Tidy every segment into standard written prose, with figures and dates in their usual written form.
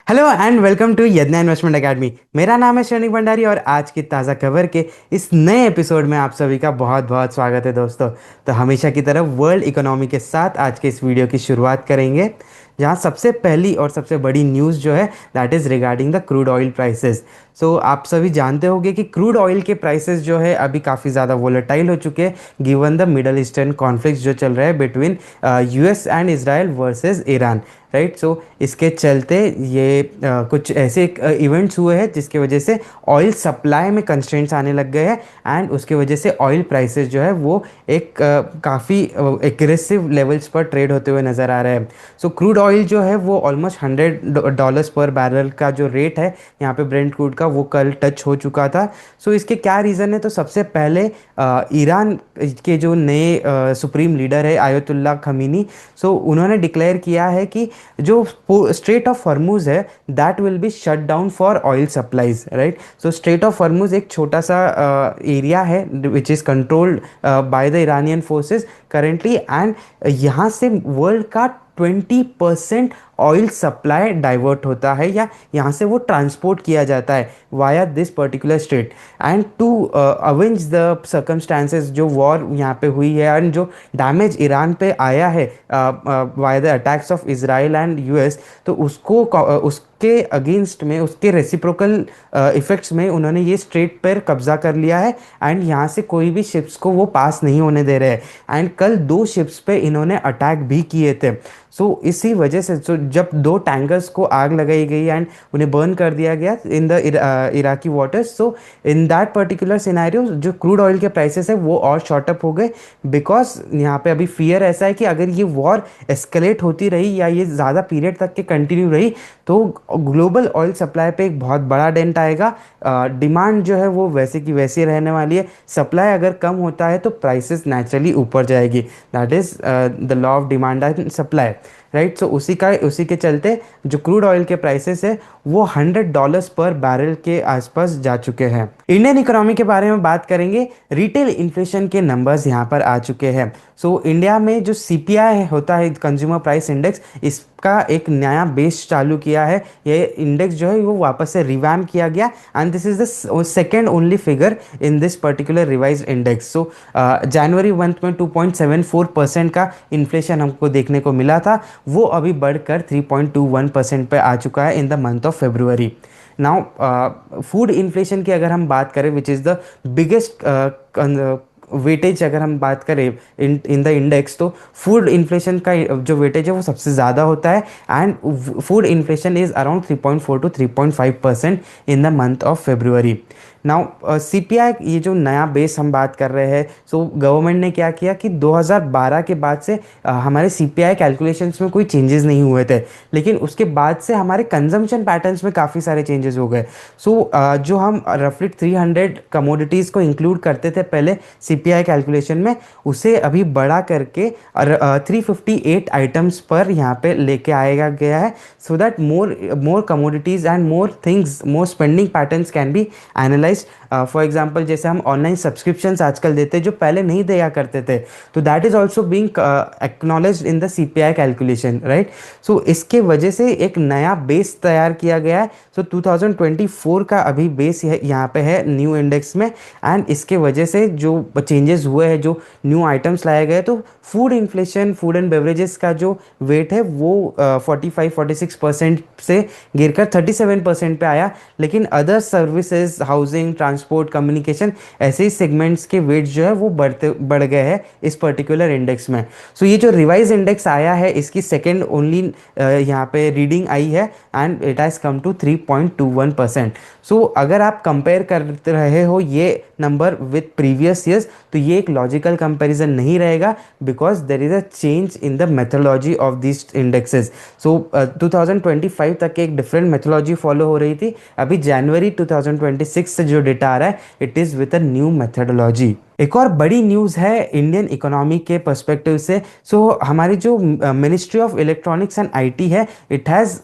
Hello and welcome to Yagna investment academy. मेरा नाम है शरणिक भंडारी और आज की ताज़ा खबर के इस नए एपिसोड में आप सभी का बहुत बहुत स्वागत है दोस्तों। तो हमेशा की तरह वर्ल्ड इकोनॉमी के साथ आज के इस वीडियो की शुरुआत करेंगे, जहां सबसे पहली और सबसे बड़ी न्यूज़ जो है that is regarding the crude oil prices. So आप सभी जानते होंगे कि क्रूड ऑयल के प्राइसेस जो है अभी काफ़ी ज़्यादा वोलेटाइल हो चुके हैं given the middle eastern conflict जो चल रहा है between US and Israel versus Iran. Right, so इसके चलते ये कुछ ऐसे इवेंट्स हुए हैं जिसके वजह से ऑयल सप्लाई में कंस्ट्रेंट्स आने लग गए हैं एंड उसके वजह से ऑयल प्राइसेस जो है वो एक काफ़ी एग्रेसिव लेवल्स पर ट्रेड होते हुए नज़र आ रहे हैं। सो क्रूड ऑयल जो है वो ऑलमोस्ट $100 पर बैरल का जो रेट है यहाँ पे ब्रेंट क्रूड का वो कल टच हो चुका था। सो इसके क्या रीज़न है, तो सबसे पहले ईरान के जो नए सुप्रीम लीडर है आयतुल्ला खमीनी, सो उन्होंने डिक्लेयर किया है कि जो स्ट्रेट ऑफ हॉर्मुज है that will be shut down for oil supplies. Right, so straight of Hormuz एक छोटा सा एरिया है which is controlled by the Iranian forces currently and यहाँ से वर्ल्ड का 20% ऑयल सप्लाई डाइवर्ट होता है या यहाँ से वो ट्रांसपोर्ट किया जाता है via this particular state. And to avenge the circumstances जो वॉर यहाँ पे हुई है एंड जो डैमेज ईरान पे आया है via the attacks of Israel and US, तो उसको उसके अगेंस्ट में उसके रेसिप्रोकल इफेक्ट्स में उन्होंने ये स्ट्रेट पर कब्जा कर लिया है एंड यहाँ से कोई भी शिप्स को वो पास नहीं होने दे रहे हैं। एंड कल 2 शिप्स पे इन्होंने अटैक भी किए थे। सो इसी वजह से जब 2 टैंकर्स को आग लगाई गई एंड उन्हें बर्न कर दिया गया in the Iraqi waters, so in that particular scenario जो क्रूड ऑयल के प्राइसेस है वो और शॉर्ट अप हो गए बिकॉज यहाँ पे अभी फियर ऐसा है कि अगर ये वॉर एस्केलेट होती रही या ये ज़्यादा पीरियड तक के कंटिन्यू रही तो ग्लोबल ऑयल सप्लाई पे एक बहुत बड़ा डेंट आएगा। डिमांड जो है वो वैसे की वैसी रहने वाली है, सप्लाई अगर कम होता है तो प्राइसेस नेचुरली ऊपर जाएगी। That is the law of demand and supply. Right, so उसी के चलते जो क्रूड ऑयल के प्राइसेस है वो $100 पर बैरल के आसपास जा चुके हैं। इंडियन इकोनॉमी के बारे में बात करेंगे, रिटेल इन्फ्लेशन के नंबर्स यहाँ पर आ चुके हैं। सो इंडिया में जो सीपीआई होता है कंज्यूमर प्राइस इंडेक्स, इसका एक नया बेस चालू किया है। ये इंडेक्स जो है वो वापस से रिवैम किया गया and this is the second only figure in this particular revise index. So January month में 2.74% का इन्फ्लेशन हमको देखने को मिला था, वो अभी बढ़कर 3.21% पे आ चुका है in the month of February. Now food inflation की अगर हम बात करें which is the biggest weightage, अगर हम बात करें इन द इंडेक्स, तो फूड इन्फ्लेशन का जो वेटेज है वो सबसे ज़्यादा होता है and food inflation is around 3.4 to 3.5% in the month of February. Now CPI ये जो नया बेस हम बात कर रहे हैं, सो गवर्नमेंट ने क्या किया कि 2012 के बाद से हमारे सीपीआई कैलकुलेशंस में कोई चेंजेस नहीं हुए थे, लेकिन उसके बाद से हमारे कंजम्पशन पैटर्न्स में काफ़ी सारे चेंजेस हो गए। सो जो हम रफली 300 कमोडिटीज़ को इंक्लूड करते थे पहले सीपीआई कैलकुलेशन में, उसे अभी बढ़ा करके 358 आइटम्स पर यहाँ पे लेके आएगा गया है so that more commodities and more things, more spending patterns can be analyse. For example जैसे हम ऑनलाइन सब्सक्रिप्शंस आजकल देते हैं जो पहले नहीं दिया करते थे, तो that is also being acknowledged in the CPI calculation. Right, so इसके वजह से एक नया बेस तैयार किया गया है। सो 2024 का अभी बेस यहाँ पे है न्यू इंडेक्स में एंड इसके वजह से जो चेंजेस हुए हैं, जो न्यू आइटम्स लाए गए, तो food inflation, food and beverages का जो वेट है वो 45-46% से गिरकर 37% पे आया, लेकिन other services, housing, transport, communication, ऐसे ही सेगमेंट्स के वेट जो है वो बढ़ गए हैं इस पर्टिकुलर इंडेक्स में। सो ये जो रिवाइज इंडेक्स आया है इसकी सेकेंड ओनली यहाँ पे रीडिंग आई है and it has come to 3.21%। So अगर आप कंपेयर कर रहे हो ये नंबर विथ प्रीवियस ईयर्स, तो ये एक लॉजिकल कंपैरिजन नहीं रहेगा because there is a change in the methodology of this indexes. So 2025 तक एक डिफरेंट मेथोलॉजी फॉलो हो रही थी, अभी जनवरी 2026 से जो डेटा आ रहा है it is with a new methodology. एक और बड़ी न्यूज़ है इंडियन इकोनॉमी के पर्सपेक्टिव से। सो हमारी जो ministry of electronics and IT है, it has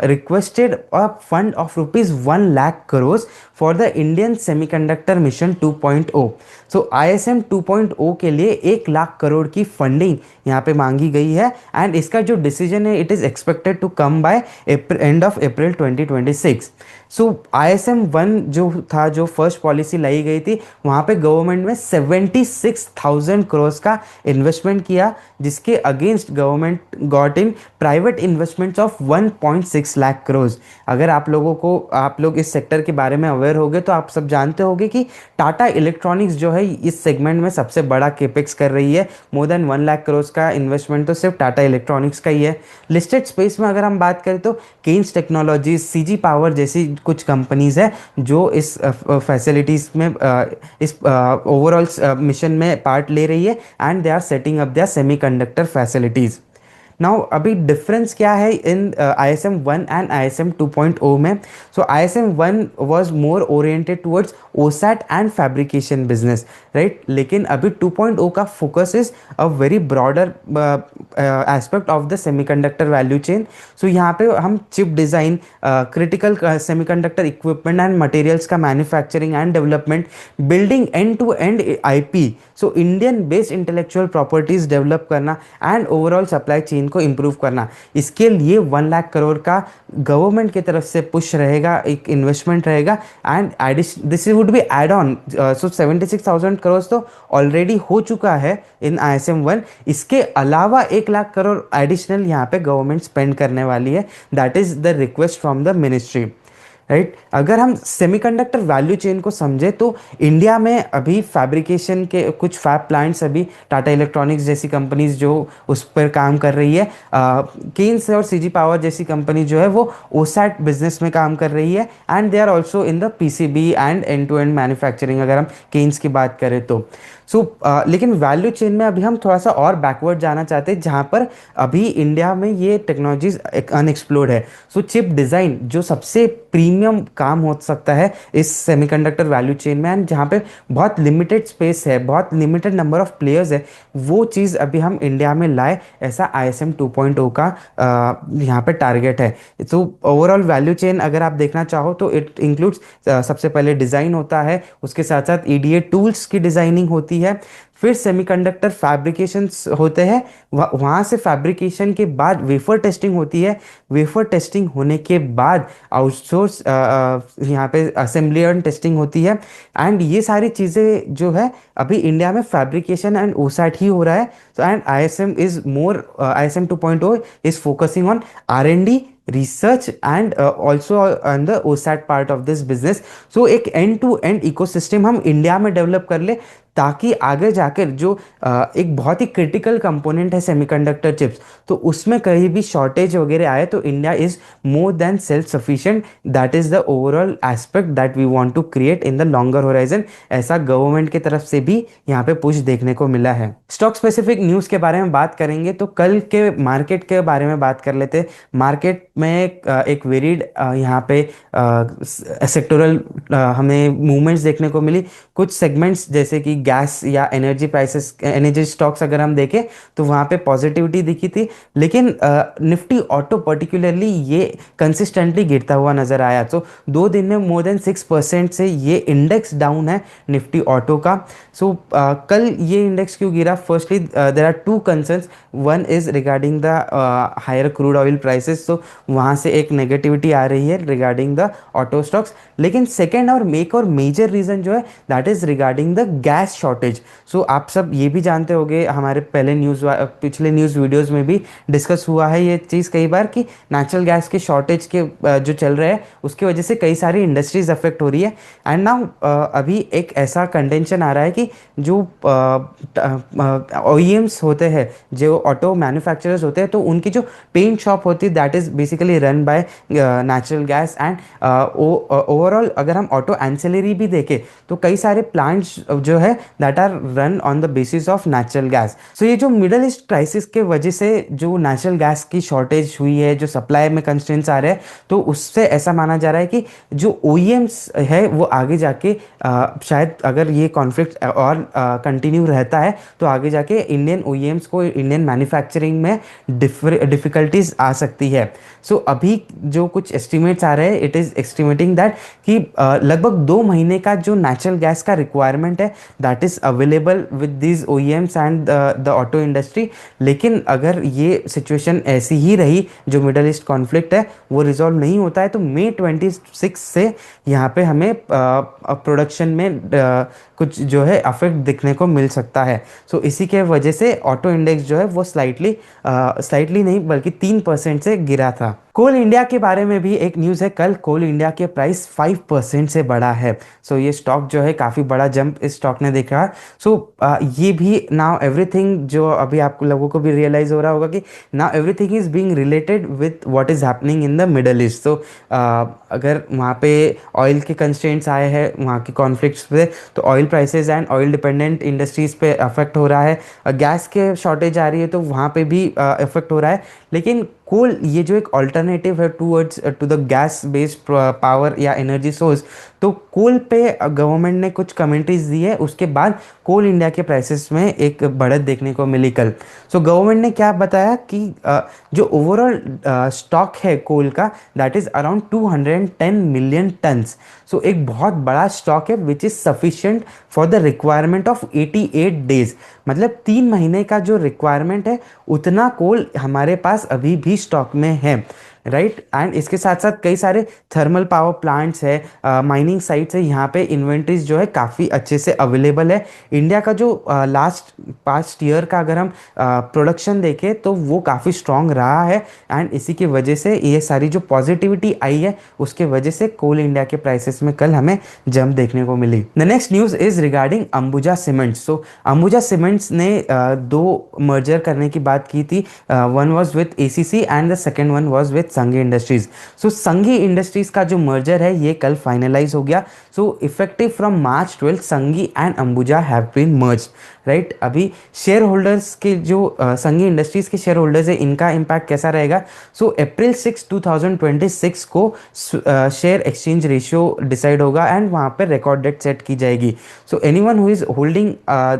requested a fund of ₹1,00,000 crore for the Indian semiconductor mission 2.0। So ISM 2.0 के लिए 1,00,000 crore की फंडिंग यहाँ पे मांगी गई है। एंड इसका जो डिसीजन है it is expected to come by end of April 2026। So ISM 1 जो था, जो फर्स्ट पॉलिसी लाई गई थी, वहाँ पे गवर्नमेंट में 76,000 करोड़ का इन्वेस्टमेंट किया, जिसके against government got in private investments of 1.6 lakh crore. अगर आप लोग इस सेक्टर के बारे में अवेयर होगे तो आप सब जानते होंगे कि टाटा इलेक्ट्रॉनिक्स जो है इस सेगमेंट में सबसे बड़ा केपेक्स कर रही है। मोर देन 1 लाख करोड़ का इन्वेस्टमेंट तो सिर्फ टाटा इलेक्ट्रॉनिक्स का ही है। लिस्टेड स्पेस में अगर हम बात करें तो केन्स टेक्नोलॉजीज, CG पावर जैसी कुछ कंपनीज है जो इस फैसिलिटीज में इस ओवरऑल मिशन में पार्ट ले रही है, and they are setting up there semiconductor facilities. Now अभी डिफरेंस क्या है इन ISM 1 एंड ISM 2.0 में? So ISM 1 was more oriented towards OSAT and fabrication business, right. लेकिन अभी 2.0 का focus is a very broader aspect of the semiconductor value chain. So यहाँ पे हम chip design, critical semiconductor equipment and materials का manufacturing and development, building end to and IP, so Indian based intellectual properties develop करना and overall supply chain को improve करना, इसके लिए 1 लाख करोड़ का गवर्नमेंट की तरफ से पुश रहेगा, एक इन्वेस्टमेंट रहेगा। And this would be add on. So 76,000 crore तो ऑलरेडी हो चुका है इन ISM 1। इसके अलावा 1 लाख करोड़ एडिशनल यहाँ पे गवर्नमेंट स्पेंड करने वाली है। That is the request from the ministry, right. अगर हम सेमीकंडक्टर वैल्यू चेन को समझे तो इंडिया में अभी फैब्रिकेशन के कुछ फैब प्लांट्स, अभी टाटा इलेक्ट्रॉनिक्स जैसी कंपनीज जो उस पर काम कर रही है, केन्स और CG पावर जैसी कंपनी जो है वो OSAT बिजनेस में काम कर रही है, and they are also in the PCB and end to end manufacturing, अगर हम केन्स की बात करें तो। लेकिन वैल्यू चेन में अभी हम थोड़ा सा और बैकवर्ड जाना चाहते हैं, जहाँ पर अभी इंडिया में ये टेक्नोलॉजीज अनएक्सप्लोर्ड है। चिप डिज़ाइन जो सबसे प्रीमियम काम हो सकता है इस सेमीकंडक्टर वैल्यू चेन में, एंड जहाँ पे बहुत लिमिटेड स्पेस है, बहुत लिमिटेड नंबर ऑफ प्लेयर्स है, वो चीज़ अभी हम इंडिया में लाए, ऐसा ISM 2.0 का यहाँ पे टारगेट है। ओवरऑल वैल्यू चेन अगर आप देखना चाहो तो इट इंक्लूड्स, सबसे पहले डिज़ाइन होता है, उसके साथ साथ EDA टूल्स की डिज़ाइनिंग होती है, फिर सेमीकंडक्टर फैब्रिकेशंस होते हैं, वहाँ से फैब्रिकेशन के बाद वेफर टेस्टिंग होती है, वेफर टेस्टिंग होने के बाद आउटसोर्स यहाँ पे असेंबली एंड टेस्टिंग होती है। एंड ये सारी चीज़ें जो है अभी इंडिया में फैब्रिकेशन एंड OSAT ही हो रहा है। And ISM 2.0 is focusing on R&D, research and also on the OSAT part of this business। एक एंड टू एंड इकोसिस्टम हम इंडिया में डेवलप कर ले, ताकि आगे जाकर जो एक बहुत ही क्रिटिकल कंपोनेंट है सेमीकंडक्टर चिप्स, तो उसमें कहीं भी शॉर्टेज वगैरह आए तो India is more than self sufficient. That is the overall aspect that we want to create in the longer horizon. ऐसा गवर्नमेंट की तरफ से भी यहाँ पे पुश देखने को मिला है। स्टॉक स्पेसिफिक न्यूज़ के बारे में बात करेंगे तो कल के मार्केट के बारे में बात कर लेते। मार्केट में एक वेरिड यहाँ पे सेक्टोरल हमें मूवमेंट्स देखने को मिली। कुछ सेगमेंट्स जैसे कि गैस या एनर्जी प्राइसेस, एनर्जी स्टॉक्स अगर हम देखें तो वहाँ पे पॉजिटिविटी दिखी थी, लेकिन निफ्टी ऑटो पर्टिकुलरली ये कंसिस्टेंटली गिरता हुआ नजर आया। तो 2 दिन में मोर देन 6% से ये इंडेक्स डाउन है निफ्टी ऑटो का। कल ये इंडेक्स क्यों गिरा? Firstly there are 2 concerns. One is regarding the higher crude oil prices, तो वहाँ से एक नेगेटिविटी आ रही है रिगार्डिंग द ऑटो स्टॉक्स। लेकिन सेकेंड और मेजर रीजन जो है that is regarding the gas shortage. आप सब ये भी जानते होंगे, हमारे पिछले न्यूज़ वीडियोस में भी डिस्कस हुआ है ये चीज़ कई बार, कि नेचुरल गैस के शॉर्टेज के जो चल रहे हैं उसकी वजह से कई सारी इंडस्ट्रीज अफेक्ट हो रही है। एंड नाउ अभी एक ऐसा कंटेंशन आ रहा है कि जो OEMs होते हैं, जो ऑटो मैन्युफैक्चरर्स होते हैं, तो उनकी जो पेंट शॉप होती है that is basically run by natural gas. And overall अगर हम ऑटो एंसिलरी भी देखें तो कई सारे प्लांट्स जो है that are run on the basis of natural gas. ये जो मिडल ईस्ट क्राइसिस के वजह से जो नेचुरल गैस की शॉर्टेज हुई है, जो सप्लाई में कंस्ट्रेंट्स आ रहे हैं, तो उससे ऐसा माना जा रहा है कि जो OEMs है वो आगे जाके शायद अगर ये कॉन्फ्लिक्ट और कंटिन्यू रहता है तो आगे जाके इंडियन OEMs को इंडियन मैन्युफैक्चरिंग में डिफिकल्टीज आ सकती है। अभी जो कुछ एस्टिमेट्स आ रहे हैं, इट इज एस्टिमेटिंग दैट कि लगभग 2 महीने का जो नेचुरल गैस का रिक्वायरमेंट है that is available with these OEMs and the auto industry. लेकिन अगर ये सिचुएशन ऐसी ही रही, जो मिडल ईस्ट कॉन्फ्लिक्ट है वो रिजॉल्व नहीं होता है, तो मई 26 से यहाँ पे हमें प्रोडक्शन में कुछ जो है अफेक्ट दिखने को मिल सकता है। सो इसी के वजह से ऑटो इंडेक्स जो है वो स्लाइटली नहीं बल्कि 3% से गिरा था। कोल इंडिया के बारे में भी एक न्यूज़ है, कल कोल इंडिया के प्राइस 5% से बढ़ा है। सो ये स्टॉक जो है काफ़ी बड़ा जंप इस स्टॉक ने देखा है। सो ये भी नाउ एवरीथिंग, जो अभी आप लोगों को भी रियलाइज़ हो रहा होगा कि now everything is being related with what is happening in the middle east. तो अगर वहाँ पे ऑयल के कंस्ट्रेंट्स आए हैं वहाँ के कॉन्फ्लिक्ट्स पे, तो oil prices and oil dependent industries पे अफेक्ट हो रहा है। गैस के शॉर्टेज आ रही है तो वहाँ पे भी इफेक्ट हो रहा है। लेकिन कोल ये जो एक ऑल्टरनेटिव है towards to the gas based power या एनर्जी सोर्स, तो कोल पे गवर्नमेंट ने कुछ कमेंट्रीज दी है, उसके बाद कोल इंडिया के प्राइसेस में एक बढ़त देखने को मिली कल। सो गवर्नमेंट ने क्या बताया कि जो ओवरऑल स्टॉक है कोल का, that is around 210 million tons. So एक बहुत बड़ा स्टॉक है which is sufficient for the requirement of 88 days. मतलब 3 महीने का जो रिक्वायरमेंट है उतना कोल हमारे पास अभी भी स्टॉक में है, राइट। एंड इसके साथ साथ कई सारे थर्मल पावर प्लांट्स है, माइनिंग साइट्स है, यहाँ पे इन्वेंट्रीज जो है काफ़ी अच्छे से अवेलेबल है। इंडिया का जो लास्ट पास्ट ईयर का अगर हम प्रोडक्शन देखें तो वो काफ़ी स्ट्रॉन्ग रहा है। एंड इसी की वजह से ये सारी जो पॉजिटिविटी आई है उसके वजह से कोल इंडिया के प्राइसेस में कल हमें जंप देखने को मिली। The next news is regarding Ambuja cements. So Ambuja cements ने दो मर्जर करने की बात की थी। One was with ACC and the second one was with Sanghi industries. So Sanghi industries का जो मर्जर है ये कल फाइनलाइज हो गया। So effective from March 12 Sanghi and Ambuja have been merged, right. अभी शेयर होल्डर्स के जो संघी इंडस्ट्रीज के शेयर होल्डर्स है इनका इम्पैक्ट कैसा रहेगा। सो April 6, 2026 को शेयर एक्सचेंज रेशियो डिसाइड होगा एंड वहाँ पर रिकॉर्ड डेट सेट की जाएगी। So anyone who is holding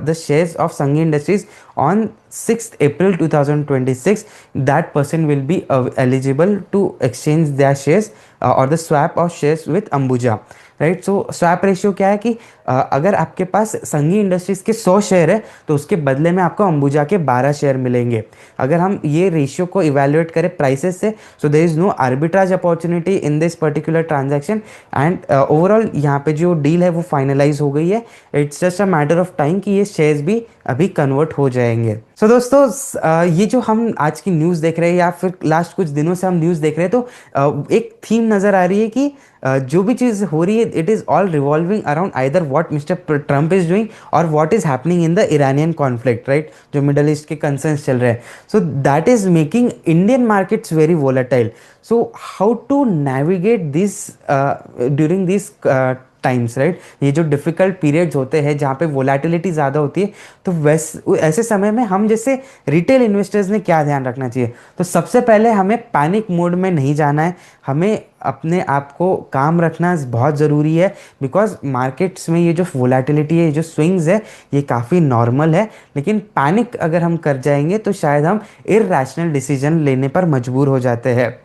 the shares of Sanghi industries on 6th April 2026, that person will be eligible to exchange their shares or the swap of shares with Ambuja, right. So swap ratio क्या है कि अगर आपके पास संघी industries के 100 share है तो उसके बदले में आपको अंबुजा के 12 शेयर मिलेंगे। अगर हम ये रेशियो को इवेल्युएट करें प्राइसेस से, so there is no arbitrage opportunity in this particular transaction and overall यहाँ पे जो डील है वो फाइनलाइज हो गई है। It's just a matter of time कि ये शेयर्स भी अभी कन्वर्ट हो जाएंगे। सो दोस्तों ये जो हम आज की न्यूज़ देख रहे हैं या फिर लास्ट कुछ दिनों से हम न्यूज़ देख रहे हैं, तो एक थीम नज़र आ रही है कि जो भी चीज़ हो रही है it is all revolving around either what mister Trump is doing और what is happening in the Iranian conflict, right. जो मिडल ईस्ट के कंसर्न्स चल रहे हैं, so that is making Indian markets very volatile. So how to navigate this during this times, right. ये जो difficult periods होते हैं जहाँ पे वोलेटिलिटी ज़्यादा होती है, तो ऐसे समय में हम जैसे रिटेल इन्वेस्टर्स ने क्या ध्यान रखना चाहिए। तो सबसे पहले हमें पैनिक मोड में नहीं जाना है, हमें अपने आप को काम रखना बहुत ज़रूरी है। बिकॉज मार्केट्स में ये जो वोलेटिलिटी है, ये जो स्विंग्स है, ये काफ़ी नॉर्मल है। लेकिन पैनिक अगर हम कर जाएंगे तो शायद हम इरैशनल डिसीजन लेने पर मजबूर हो जाते हैं।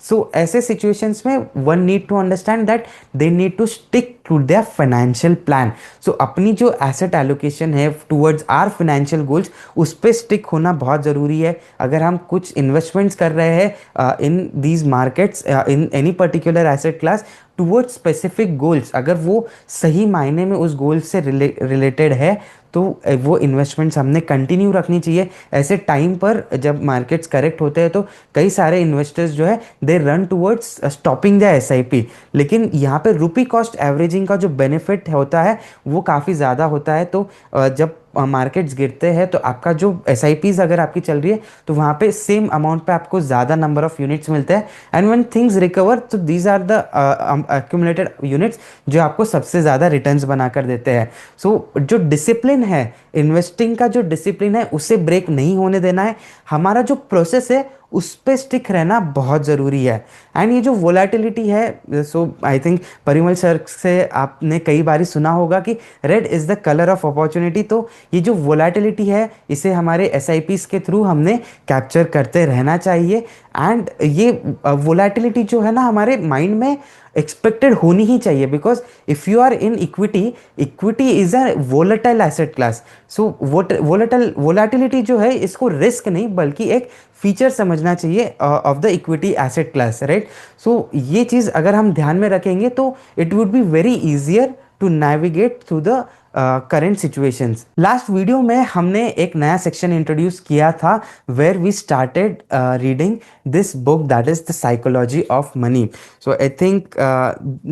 सो ऐसे सिचुएशंस में one need to understand that they need to stick to their financial plan. So अपनी जो एसेट एलोकेशन है टूवर्ड्स आर फाइनेंशियल गोल्स, उस पर स्टिक होना बहुत ज़रूरी है। अगर हम कुछ इन्वेस्टमेंट्स कर रहे हैं in these markets in any particular asset class towards specific goals, अगर वो सही मायने में उस गोल से रिलेटेड है, तो वो इन्वेस्टमेंट्स हमने कंटिन्यू रखनी चाहिए। ऐसे टाइम पर जब मार्केट्स करेक्ट होते हैं तो कई सारे इन्वेस्टर्स जो है they run towards stopping the SIP। लेकिन यहाँ पे रुपी कॉस्ट एवरेजिंग का जो बेनिफिट होता है वो काफ़ी ज़्यादा होता है। तो जब मार्केट्स गिरते हैं तो आपका जो SIPs अगर आपकी चल रही है तो वहाँ पे सेम अमाउंट पे आपको ज़्यादा नंबर ऑफ यूनिट्स मिलते हैं। एंड व्हेन थिंग्स रिकवर तो these are the accumulated units जो आपको सबसे ज़्यादा रिटर्न्स बना कर देते हैं। सो जो डिसिप्लिन है, इन्वेस्टिंग का जो डिसिप्लिन है, उसे ब्रेक नहीं होने देना है। हमारा जो प्रोसेस है उस पर स्टिक रहना बहुत ज़रूरी है। एंड ये जो वोलेटिलिटी है, सो आई थिंक परिमल सर से आपने कई बार सुना होगा कि red is the colour of opportunity. तो ये जो वोलेटिलिटी है इसे हमारे SIPs के थ्रू हमने कैप्चर करते रहना चाहिए। एंड ये वोलेटिलिटी जो है ना हमारे माइंड में एक्सपेक्टेड होनी ही चाहिए, because if you are in equity, equity is a volatile asset class. So volatility जो है इसको रिस्क नहीं बल्कि एक फीचर समझना चाहिए of the equity asset class, right. So ये चीज़ अगर हम ध्यान में रखेंगे तो it would be very easier to navigate through the current situations. Last video में हमने एक नया सेक्शन इंट्रोड्यूस किया था where we started reading this book that is the psychology of money. So I think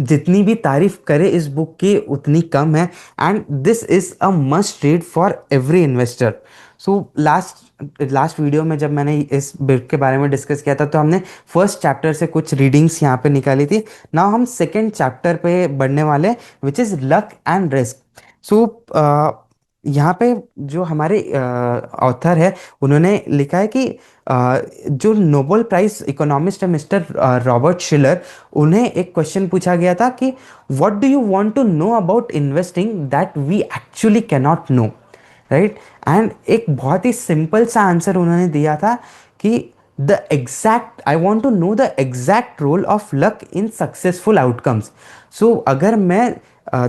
जितनी भी तारीफ करे इस बुक की उतनी कम है, and this is a must read for every investor. So last video में जब मैंने इस बुक के बारे में डिस्कस किया था तो हमने फर्स्ट चैप्टर से कुछ रीडिंग्स यहाँ पे निकाली थी। नाउ हम सेकेंड चैप्टर पे बढ़ने वाले, which is luck and risk. So यहाँ पे जो हमारे ऑथर है उन्होंने लिखा है कि जो नोबेल प्राइज इकोनॉमिस्ट है मिस्टर रॉबर्ट शिलर, उन्हें एक क्वेश्चन पूछा गया था कि what do you want to know about investing that we actually cannot know, right. And एक बहुत ही सिंपल सा आंसर उन्होंने दिया था कि the exact I want to know the exact role of luck in successful outcomes. So अगर मैं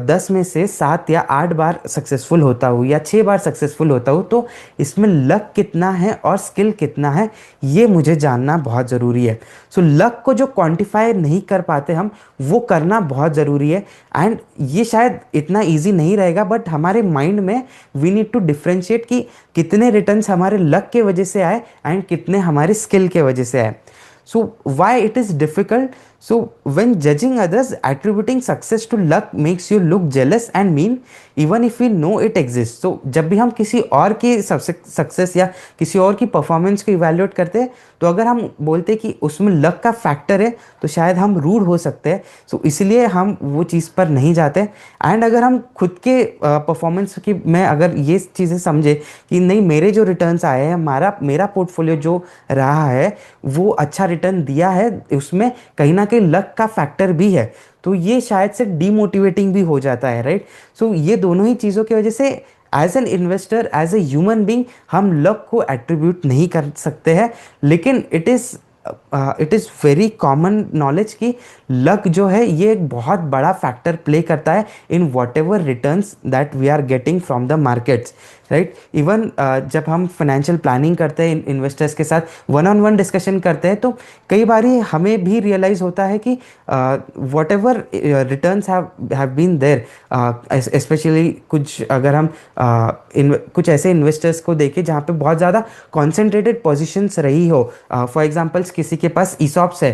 10 में से 7 या 8 बार सक्सेसफुल होता हूँ या 6 बार सक्सेसफुल होता हूँ तो इसमें लक कितना है और स्किल कितना है ये मुझे जानना बहुत ज़रूरी है। सो लक को जो क्वांटिफाई नहीं कर पाते हम, वो करना बहुत ज़रूरी है। एंड ये शायद इतना इजी नहीं रहेगा, बट हमारे माइंड में वी नीड टू डिफ्रेंशिएट कि कितने रिटर्न्स हमारे लक के वजह से आए एंड कितने हमारे स्किल के वजह से आए। So why it is difficult? So when judging others, attributing success to luck makes you look jealous and mean, even if we know it exists. So जब भी हम किसी और की सक्सेस या किसी और की परफॉर्मेंस को इवेल्युएट करते हैं तो अगर हम बोलते हैं कि उसमें लक का फैक्टर है तो शायद हम रूड हो सकते हैं। सो इसलिए हम वो चीज़ पर नहीं जाते। एंड अगर हम खुद के परफॉर्मेंस की में अगर ये चीज़ें समझे कि नहीं, मेरे जो रिटर्न्स आए हैं, मेरा पोर्टफोलियो जो रहा है वो अच्छा रिटर्न दिया है, उसमें कहीं ना कहीं लक का फैक्टर भी है, तो ये शायद से डीमोटिवेटिंग भी हो जाता है, राइट। सो ये दोनों ही चीज़ों की वजह से as an investor, as a human being, हम लक को एट्रीब्यूट नहीं कर सकते हैं। लेकिन it is very common knowledge कि लक जो है ये एक बहुत बड़ा फैक्टर प्ले करता है in whatever returns that we are getting from the markets, right. Even जब हम फाइनेंशियल प्लानिंग करते हैं इन्वेस्टर्स के साथ, वन ऑन वन डिस्कशन करते हैं, तो कई बार हमें भी रियलाइज़ होता है कि whatever returns have been there, specially कुछ अगर हम कुछ ऐसे इन्वेस्टर्स को देखें जहाँ पे बहुत ज़्यादा कॉन्सेंट्रेटेड पोजिशंस रही हो। फॉर एग्जाम्पल्स किसी के पास ईसॉप्स है,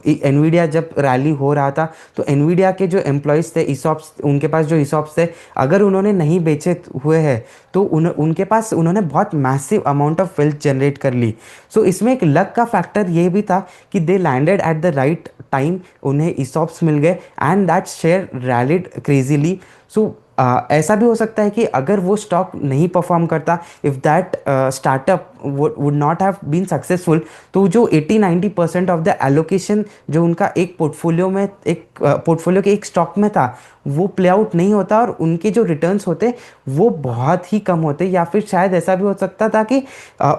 एनवीडिया जब रैली हो रहा था तो एनवीडिया के जो एम्प्लॉयज़ थे, ईसॉप्स, उनके पास जो ईसॉप्स थे अगर उन्होंने नहीं बेचे हुए हैं तो उनके पास उन्होंने बहुत massive amount of wealth generate कर ली। सो इसमें एक लक का फैक्टर ये भी था कि they landed at the right time, उन्हें ईसॉप्स मिल गए and that share rallied crazily. So ऐसा भी हो सकता है कि अगर वो स्टॉक नहीं परफॉर्म करता, if that startup would not have been successful, तो जो 80-90% ऑफ द एलोकेशन जो उनका एक पोर्टफोलियो के एक स्टॉक में था वो प्ले आउट नहीं होता और उनके जो रिटर्न्स होते वो बहुत ही कम होते, या फिर शायद ऐसा भी हो सकता था कि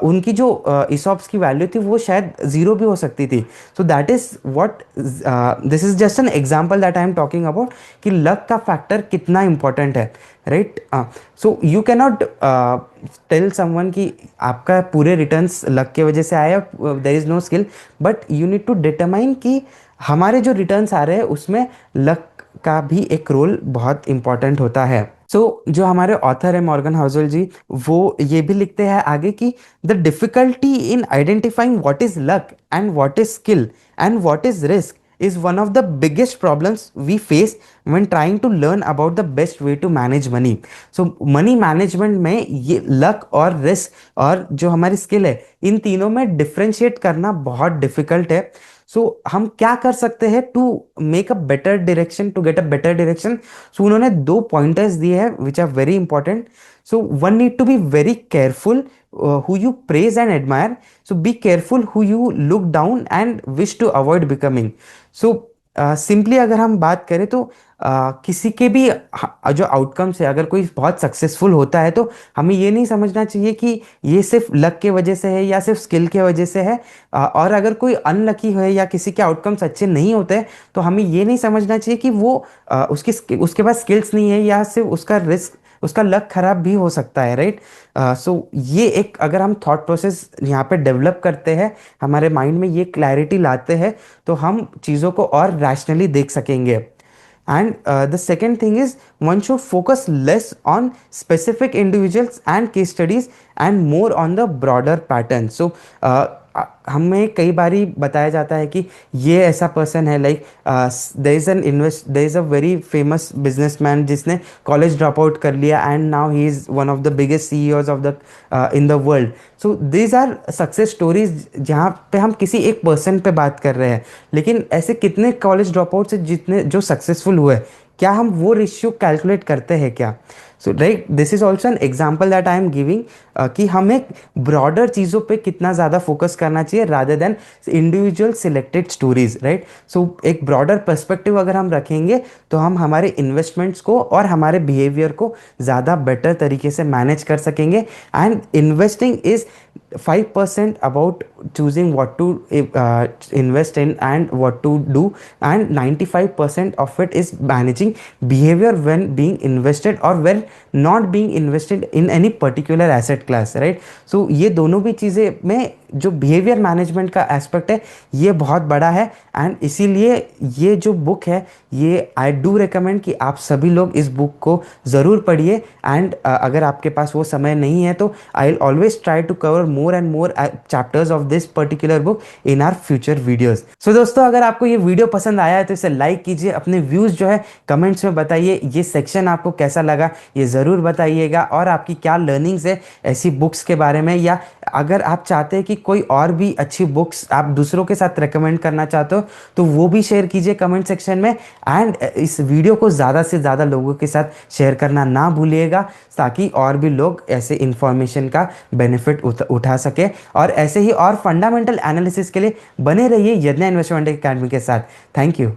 उनकी जो ईसॉप्स की वैल्यू थी वो शायद ज़ीरो भी हो सकती थी। So that is what this is just an example that I am talking about कि लक का फैक्टर कितना इंपॉर्टेंट है, right. So you cannot tell someone कि आपका पूरे रिटर्न्स लक के वजह से आए, there is no skill, but you need to determine कि हमारे जो रिटर्न्स आ रहे हैं उसमें लक का भी एक रोल बहुत इंपॉर्टेंट होता है। जो हमारे ऑथर है मॉर्गन हाउसल जी, वो ये भी लिखते हैं आगे कि the difficulty in identifying what is luck and what is skill and what is risk is one of the biggest problems we face when trying to learn about the best way to manage money. So money management में ये luck और risk और जो हमारी skill है, इन तीनों में differentiate करना बहुत difficult है। सो हम क्या कर सकते हैं to make a better direction, to get a better direction? So उन्होंने 2 पॉइंटर्स दिए हैं which are very important. So one need to be very careful who you praise and admire. So be careful who you look down and wish to avoid becoming. So simply अगर हम बात करें तो किसी के भी जो आउटकम्स है, अगर कोई बहुत सक्सेसफुल होता है तो हमें ये नहीं समझना चाहिए कि ये सिर्फ लक के वजह से है या सिर्फ स्किल के वजह से है। और अगर कोई अनलकी है या किसी के आउटकम्स अच्छे नहीं होते हैं तो हमें ये नहीं समझना चाहिए कि वो उसके पास स्किल्स नहीं है या सिर्फ उसका रिस्क, उसका लक खराब भी हो सकता है, राइट। सो ये एक, अगर हम थॉट प्रोसेस यहाँ पे डेवलप करते हैं, हमारे माइंड में ये क्लैरिटी लाते हैं, तो हम चीज़ों को और रैशनली देख सकेंगे। And the second thing is, one should focus less on specific individuals and case studies and more on the broader pattern. So हमें कई बारी बताया जाता है कि ये ऐसा पर्सन है, like there is a very famous businessman जिसने कॉलेज ड्रॉप आउट कर लिया and now he is one of the biggest CEOs of the in the world. So these are success stories जहाँ पे हम किसी एक पर्सन पे बात कर रहे हैं, लेकिन ऐसे कितने कॉलेज ड्रॉप आउट से जितने जो सक्सेसफुल हुए, क्या हम वो रेशियो कैलकुलेट करते हैं क्या? So right, this is also an example that I am giving कि हमें ब्रॉडर चीज़ों पे कितना ज़्यादा फोकस करना चाहिए rather than individual selected stories, right. So एक ब्रॉडर पर्सपेक्टिव अगर हम रखेंगे तो हम हमारे इन्वेस्टमेंट्स को और हमारे बिहेवियर को ज़्यादा बेटर तरीके से मैनेज कर सकेंगे। And investing is 5% about choosing what to invest in and what to do, and 95% of it is managing behavior when being invested or when not being invested in any particular asset class, right? So ये दोनों भी चीज़ें में जो behaviour management का aspect है ये बहुत बड़ा है। एंड इसीलिए ये जो बुक है, ये आई डू रिकमेंड कि आप सभी लोग इस बुक को ज़रूर पढ़िए। एंड अगर आपके पास वो समय नहीं है तो I will always try to cover more and more chapters of this particular book in our future videos. So दोस्तों, अगर आपको ये वीडियो पसंद आया है तो इसे लाइक कीजिए, अपने व्यूज़ जो है कमेंट्स में बताइए, ये सेक्शन आपको कैसा लगा ये ज़रूर बताइएगा, और आपकी क्या लर्निंग्स है ऐसी बुक्स के बारे में, या अगर आप चाहते हैं कि कोई और भी अच्छी बुक्स आप दूसरों के साथ रेकमेंड करना चाहते हो तो वो भी शेयर कीजिए कमेंट सेक्शन में। एंड इस वीडियो को ज़्यादा से ज़्यादा लोगों के साथ शेयर करना ना भूलिएगा, ताकि और भी लोग ऐसे इंफॉर्मेशन का बेनिफिट उठा सके। और ऐसे ही और फंडामेंटल एनालिसिस के लिए बने रहिए यज्ञ इन्वेस्टमेंट एकेडमी के साथ। Thank you.